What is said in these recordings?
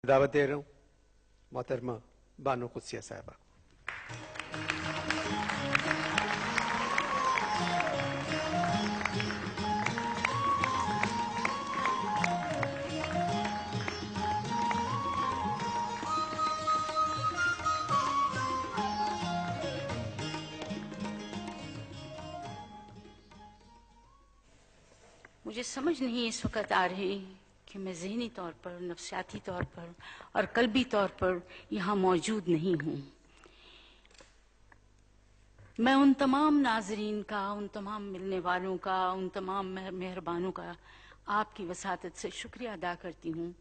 دعوت دے رہا ہوں محترمہ بانو قدسیہ صاحبہ. مجھے سمجھ نہیں اس وقت آ رہی کہ میں ذہنی طور پر، نفسیاتی طور پر اور قلبی طور پر یہاں موجود نہیں ہوں. میں ان تمام ناظرین کا، ان تمام ملنے والوں کا، ان تمام مہربانوں کا آپ کی وساطت سے شکریہ ادا کرتی ہوں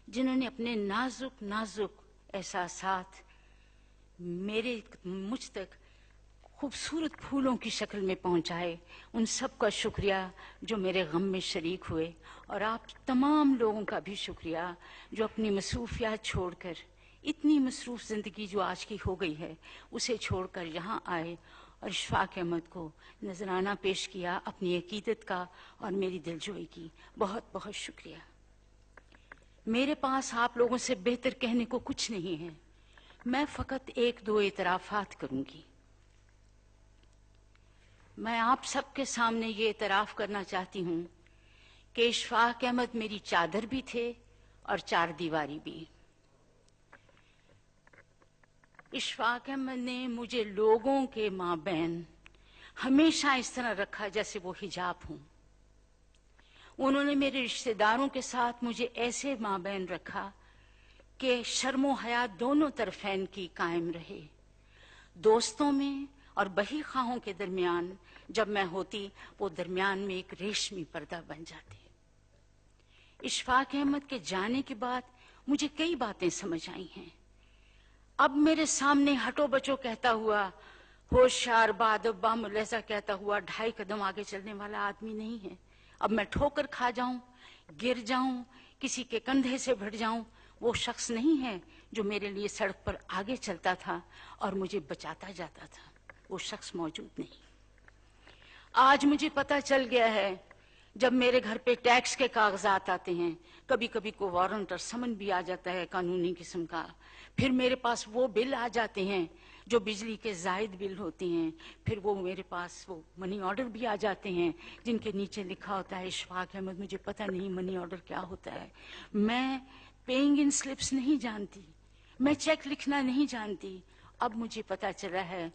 جنہوں نے اپنے نازک نازک احساسات مجھ تک خوبصورت پھولوں کی شکل میں پہنچائے. ان سب کا شکریہ جو میرے غم میں شریک ہوئے، اور آپ تمام لوگوں کا بھی شکریہ جو اپنی مصروفیات چھوڑ کر، اتنی مصروف زندگی جو آج کی ہو گئی ہے اسے چھوڑ کر یہاں آئے اور اشفاق احمد کو نذرانہ پیش کیا اپنی عقیدت کا اور میری دلجوئی کی. بہت بہت شکریہ. میرے پاس آپ لوگوں سے بہتر کہنے کو کچھ نہیں ہے. میں فقط ایک دو اعترافات کروں گی. میں آپ سب کے سامنے یہ اعتراف کرنا چاہتی ہوں کہ اشفاق احمد میری چادر بھی تھے اور چار دیواری بھی. اشفاق احمد نے مجھے لوگوں کے مابین ہمیشہ اس طرح رکھا جیسے وہ حجاب ہوں. انہوں نے میرے رشتہ داروں کے ساتھ مجھے ایسے مابین رکھا کہ شرم و حیا دونوں طرفین کی قائم رہے. دوستوں میں اور بہی خواہوں کے درمیان جب میں ہوتی، وہ درمیان میں ایک ریشمی پردہ بن جاتی. اشفاق احمد کے جانے کے بعد مجھے کئی باتیں سمجھ آئی ہیں. اب میرے سامنے ہٹو بچو کہتا ہوا، ہوشیار بادب باملحظہ کہتا ہوا 2.5 قدم آگے چلنے والا آدمی نہیں ہے. اب میں ٹھوکر کھا جاؤں، گر جاؤں، کسی کے کندھے سے بھٹ جاؤں، وہ شخص نہیں ہے جو میرے لیے سڑک پر آگے چلتا تھا اور مجھے بچاتا جاتا تھا. وہ شخص موجود نہیں. آج مجھے پتہ چل گیا ہے، جب میرے گھر پہ ٹیکس کے کاغذات آتے ہیں، کبھی کبھی کو وارنٹ اور سمن بھی آ جاتا ہے قانونی قسم کا، پھر میرے پاس وہ بل آ جاتے ہیں جو بجلی کے زائد بل ہوتے ہیں، پھر وہ میرے پاس وہ منی آرڈر بھی آ جاتے ہیں جن کے نیچے لکھا ہوتا ہے اشفاق احمد. مجھے پتہ نہیں منی آرڈر کیا ہوتا ہے. میں پیئنگ ان سلپس نہیں جانتی، میں چیک لکھنا نہیں جانتی. اب مجھے پتہ چلا ہے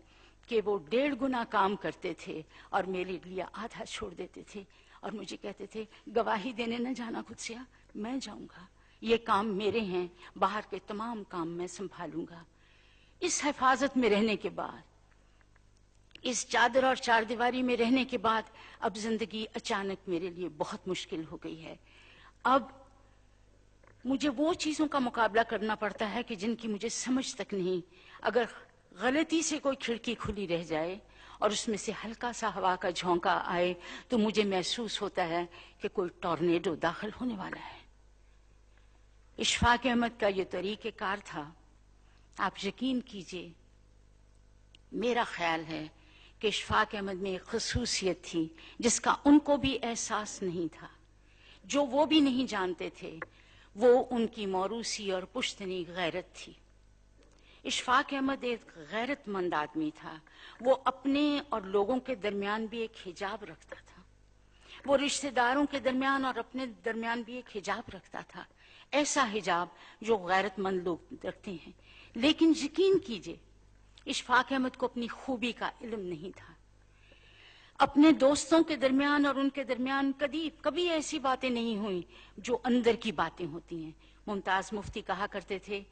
کہ وہ 1.5 گنا کام کرتے تھے اور میرے لیے آدھا چھوڑ دیتے تھے اور مجھے کہتے تھے گواہی دینے نہ جانا قدسیہ، میں جاؤں گا، یہ کام میرے ہیں، باہر کے تمام کام میں سنبھالوں گا. اس حفاظت میں رہنے کے بعد، اس چادر اور چار دیواری میں رہنے کے بعد اب زندگی اچانک میرے لیے بہت مشکل ہو گئی ہے. اب مجھے وہ چیزوں کا مقابلہ کرنا پڑتا ہے کہ جن کی مجھے سمجھ تک نہیں. اگر غلطی سے کوئی کھڑکی کھلی رہ جائے اور اس میں سے ہلکا سا ہوا کا جھونکا آئے تو مجھے محسوس ہوتا ہے کہ کوئی ٹورنیڈو داخل ہونے والا ہے. اشفاق احمد کا یہ طریقہ کار تھا. آپ یقین کیجئے، میرا خیال ہے کہ اشفاق احمد میں ایک خصوصیت تھی جس کا ان کو بھی احساس نہیں تھا، جو وہ بھی نہیں جانتے تھے. وہ ان کی موروثی اور پشتنی غیرت تھی. اشفاق احمد ایک غیرت مند آدمی تھا. وہ اپنے اور لوگوں کے درمیان بھی ایک حجاب رکھتا تھا. وہ رشتہ داروں کے درمیان اور اپنے درمیان بھی ایک حجاب رکھتا تھا، ایسا حجاب جو غیرت مند لوگ رکھتے ہیں. لیکن یقین کیجئے، اشفاق احمد کو اپنی خوبی کا علم نہیں تھا. اپنے دوستوں کے درمیان اور ان کے درمیان کبھی ایسی باتیں نہیں ہوئیں جو اندر کی باتیں ہوتی ہیں. ممتاز مفتی کہا کرتے تھے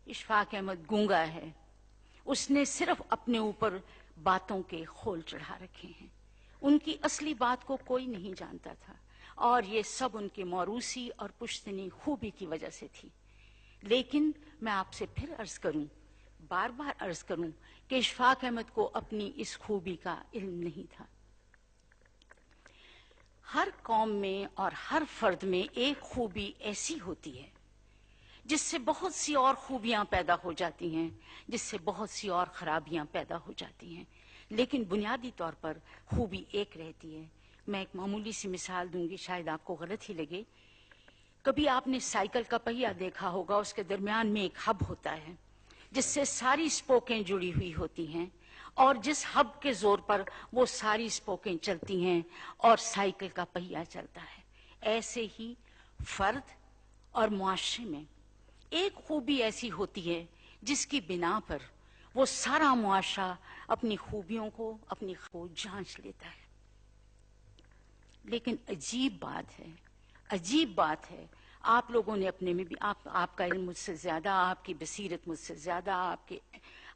اشفاق احمد گونگا ہے، اس نے صرف اپنے اوپر باتوں کے خول چڑھا رکھے ہیں. ان کی اصلی بات کو کوئی نہیں جانتا تھا، اور یہ سب ان کے موروثی اور پشتنی خوبی کی وجہ سے تھی. لیکن میں آپ سے پھر عرض کروں، بار بار عرض کروں کہ اشفاق احمد کو اپنی اس خوبی کا علم نہیں تھا. ہر قوم میں اور ہر فرد میں ایک خوبی ایسی ہوتی ہے جس سے بہت سی اور خوبیاں پیدا ہو جاتی ہیں، جس سے بہت سی اور خرابیاں پیدا ہو جاتی ہیں، لیکن بنیادی طور پر خوبی ایک رہتی ہے. میں ایک معمولی سی مثال دوں گی، شاید آپ کو غلط ہی لگے. کبھی آپ نے سائیکل کا پہیہ دیکھا ہوگا، اس کے درمیان میں ایک ہب ہوتا ہے جس سے ساری اسپوکیں جڑی ہوئی ہوتی ہیں، اور جس ہب کے زور پر وہ ساری اسپوکیں چلتی ہیں اور سائیکل کا پہیہ چلتا ہے۔ ایسے ہی فرد اور معاشرے میں ایک خوبی ایسی ہوتی ہے جس کی بنا پر وہ سارا معاشرہ اپنی خوبیوں کو، اپنی کو جانچ لیتا ہے۔ لیکن عجیب بات ہے، آپ لوگوں نے اپنے میں بھی، آپ کا علم مجھ سے زیادہ، آپ کی بصیرت مجھ سے زیادہ،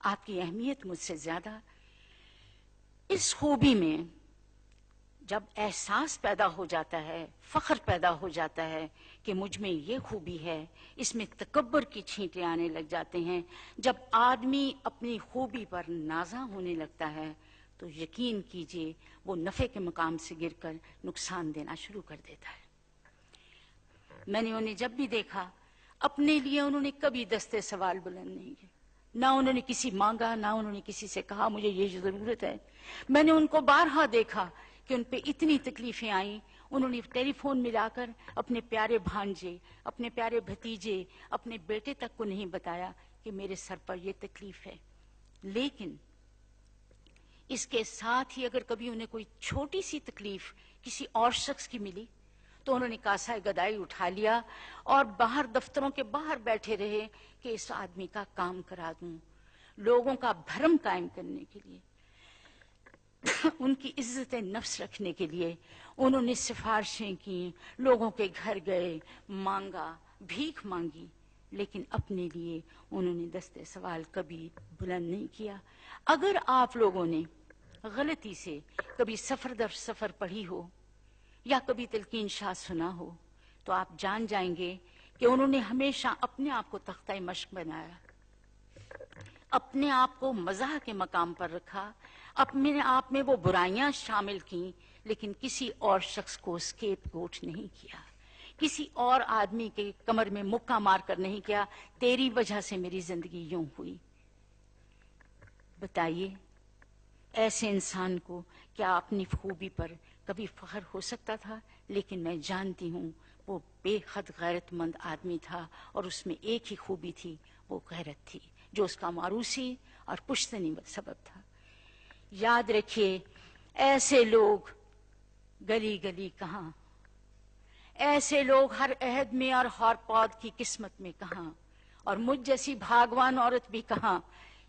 آپ کی اہمیت مجھ سے زیادہ، اس خوبی میں جب احساس پیدا ہو جاتا ہے، فخر پیدا ہو جاتا ہے کہ مجھ میں یہ خوبی ہے، اس میں تکبر کی چھینٹیں آنے لگ جاتے ہیں، جب آدمی اپنی خوبی پر نازاں ہونے لگتا ہے تو یقین کیجئے وہ نفع کے مقام سے گر کر نقصان دینا شروع کر دیتا ہے۔ میں نے انہیں جب بھی دیکھا، اپنے لیے انہوں نے کبھی دستے سوال بلند نہیں کیے، نہ انہوں نے کسی مانگا، نہ انہوں نے کسی سے کہا مجھے یہ ضرورت ہے۔ میں نے ان کو بارہا دیکھا کہ ان پہ اتنی تکلیفیں آئیں، انہوں نے ٹیلی فون ملا کر اپنے پیارے بھانجے، اپنے پیارے بھتیجے، اپنے بیٹے تک کو نہیں بتایا کہ میرے سر پر یہ تکلیف ہے۔ لیکن اس کے ساتھ ہی اگر کبھی انہیں کوئی چھوٹی سی تکلیف کسی اور شخص کی ملی تو انہوں نے کاسہ گدائی اٹھا لیا اور باہر دفتروں کے باہر بیٹھے رہے کہ اس آدمی کا کام کرا دوں۔ لوگوں کا بھرم قائم کرنے کے لیے، ان کی عزت نفس رکھنے کے لیے انہوں نے سفارشیں کی، لوگوں کے گھر گئے، مانگا، بھیک مانگی، لیکن اپنے لیے انہوں نے دستے سوال کبھی بلند نہیں کیا۔ اگر آپ لوگوں نے غلطی سے کبھی سفر در سفر پڑھی ہو یا کبھی تلقین شاہ سنا ہو تو آپ جان جائیں گے کہ انہوں نے ہمیشہ اپنے آپ کو تختہ مشق بنایا، اپنے آپ کو مزاح کے مقام پر رکھا، اپنے آپ میں وہ برائیاں شامل کیں، لیکن کسی اور شخص کو اسکیپ گوٹ نہیں کیا، کسی اور آدمی کے کمر میں مکہ مار کر نہیں کیا تیری وجہ سے میری زندگی یوں ہوئی۔ بتائیے ایسے انسان کو کیا اپنی خوبی پر کبھی فخر ہو سکتا تھا؟ لیکن میں جانتی ہوں وہ بے حد غیرت مند آدمی تھا، اور اس میں ایک ہی خوبی تھی، وہ غیرت تھی، جو اس کا ماروثی اور پشتنی سبب تھا۔ یاد رکھیے، ایسے لوگ گلی گلی کہاں، ایسے لوگ ہر عہد میں اور ہر پود کی قسمت میں کہاں، اور مجھ جیسی بھاگوان عورت بھی کہاں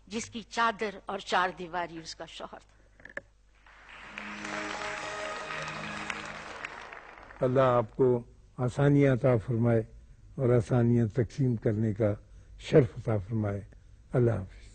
جس کی چادر اور چار دیواری اس کا شوہر تھا۔ اللہ آپ کو آسانیاں عطا فرمائے اور آسانیاں تقسیم کرنے کا شرف عطا فرمائے۔ اللہ حافظ۔